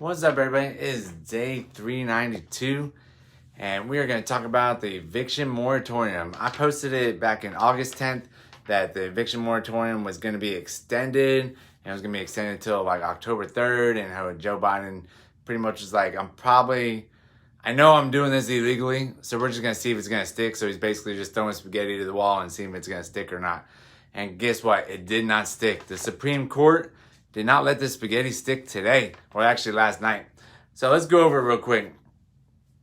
What's up, everybody? It is day 392, and we are going to talk about the eviction moratorium. I posted it back in August 10th that the eviction moratorium was going to be extended, and it was going to be extended until like October 3rd, and how Joe Biden pretty much was like, I know I'm doing this illegally, so we're just going to see if it's going to stick. So he's basically just throwing spaghetti to the wall and seeing if it's going to stick or not. And guess what? It did not stick. The Supreme Court did not let the spaghetti stick today, or actually last night. So let's go over it real quick.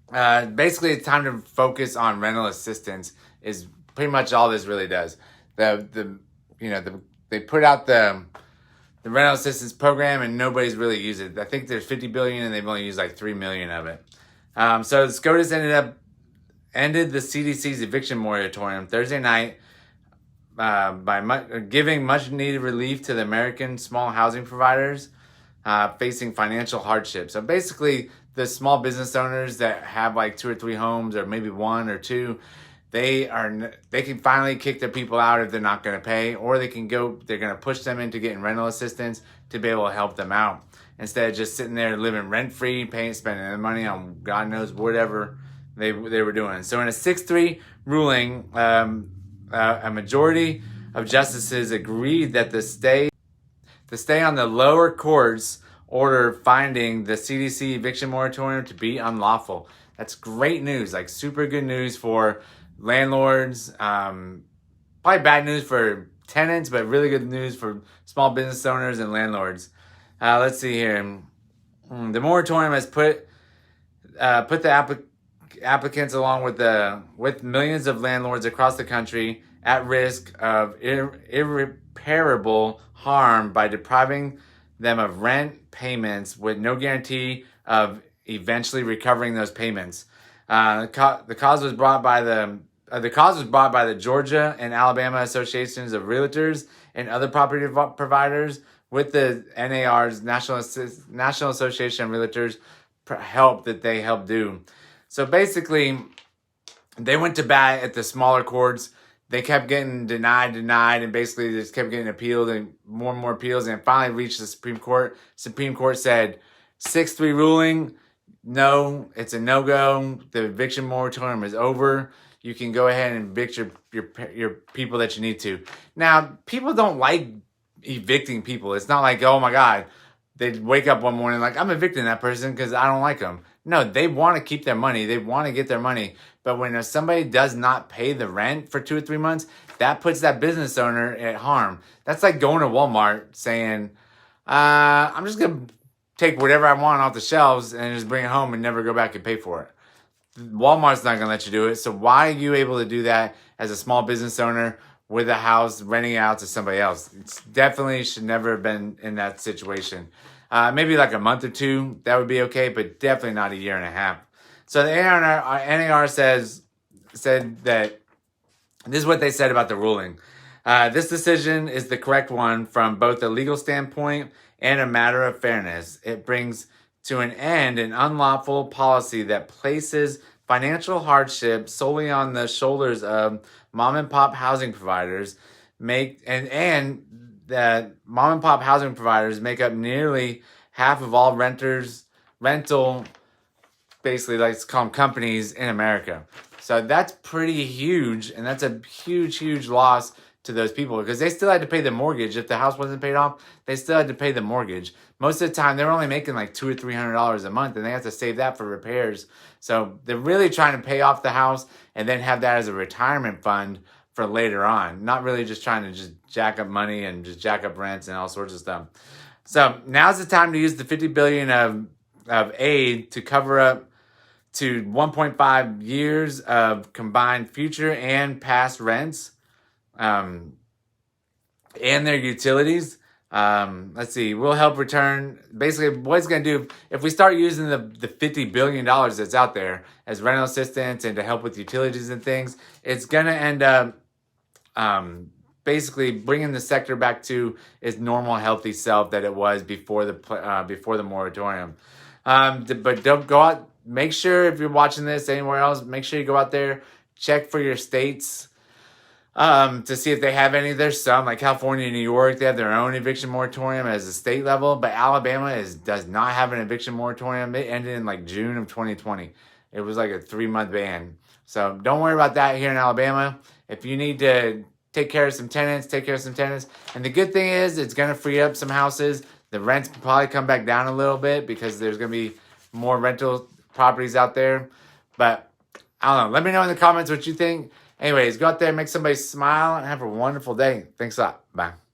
Basically, it's time to focus on rental assistance is pretty much all this really does. They put out the rental assistance program and nobody's really used it. I think there's 50 billion and they've only used like 3 million of it. So SCOTUS ended the CDC's eviction moratorium Thursday night by giving much needed relief to the American small housing providers facing financial hardship. So basically, the small business owners that have like 2 or 3 homes, or maybe 1 or 2, they can finally kick their people out if they're not going to pay, or they're going to push them into getting rental assistance to be able to help them out instead of just sitting there living rent free, spending their money on God knows whatever they were doing. So in a 6-3 ruling, a majority of justices agreed that the stay on the lower court's order finding the CDC eviction moratorium to be unlawful. That's great news, like super good news for landlords. Probably bad news for tenants, but really good news for small business owners and landlords. Let's see here. The moratorium has put the applicants along with millions of landlords across the country at risk of irreparable harm by depriving them of rent payments with no guarantee of eventually recovering those payments. The cause was brought by the Georgia and Alabama Associations of Realtors and other property providers with the NAR's National Association of Realtors help that they helped do. So basically, they went to bat at the smaller courts. They kept getting denied, and basically just kept getting appealed and more appeals, and it finally reached the Supreme Court. Supreme Court said 6-3 ruling. No, it's a no-go. The eviction moratorium is over. You can go ahead and evict your people that you need to. Now, people don't like evicting people. It's not like, oh my God, they'd wake up one morning like, I'm evicting that person because I don't like them. No, they want to keep their money. They want to get their money. But when somebody does not pay the rent for 2 or 3 months, that puts that business owner at harm. That's like going to Walmart saying, I'm just going to take whatever I want off the shelves and just bring it home and never go back and pay for it. Walmart's not going to let you do it. So why are you able to do that as a small business owner with a house, renting it out to somebody else? It's definitely should never have been in that situation. Maybe like a month or 2, that would be okay, but definitely not a year and a half. So the NAR said that this is what they said about the ruling. This decision is the correct one from both a legal standpoint and a matter of fairness. It brings to an end an unlawful policy that places financial hardship solely on the shoulders of mom and pop housing providers, and that mom and pop housing providers make up nearly half of all rental, basically let's call them companies in America. So that's pretty huge, and that's a huge loss to those people because they still had to pay the mortgage. If the house wasn't paid off, they still had to pay the mortgage. Most of the time, they're only making like $200 or $300 a month, and they have to save that for repairs. So they're really trying to pay off the house and then have that as a retirement fund for later on. Not really just trying to just jack up money and just jack up rents and all sorts of stuff. So now's the time to use the $50 billion of aid to cover up to 1.5 years of combined future and past rents, and their utilities. Let's see, we'll help return. Basically, what it's going to do, if we start using the $50 billion that's out there as rental assistance and to help with utilities and things, it's going to end up basically bringing the sector back to its normal, healthy self that it was before the moratorium. But don't go out. Make sure if you're watching this anywhere else, make sure you go out there, check for your state's to see if they have any. There's some, like California and New York, they have their own eviction moratorium as a state level, but Alabama does not have an eviction moratorium. It ended in like June of 2020. It was like a 3-month ban. So don't worry about that here in Alabama. If you need to take care of some tenants, take care of some tenants. And the good thing is it's going to free up some houses. The rents will probably come back down a little bit because there's going to be more rental properties out there. But I don't know. Let me know in the comments what you think. Anyways, go out there, make somebody smile, and have a wonderful day. Thanks a lot. Bye.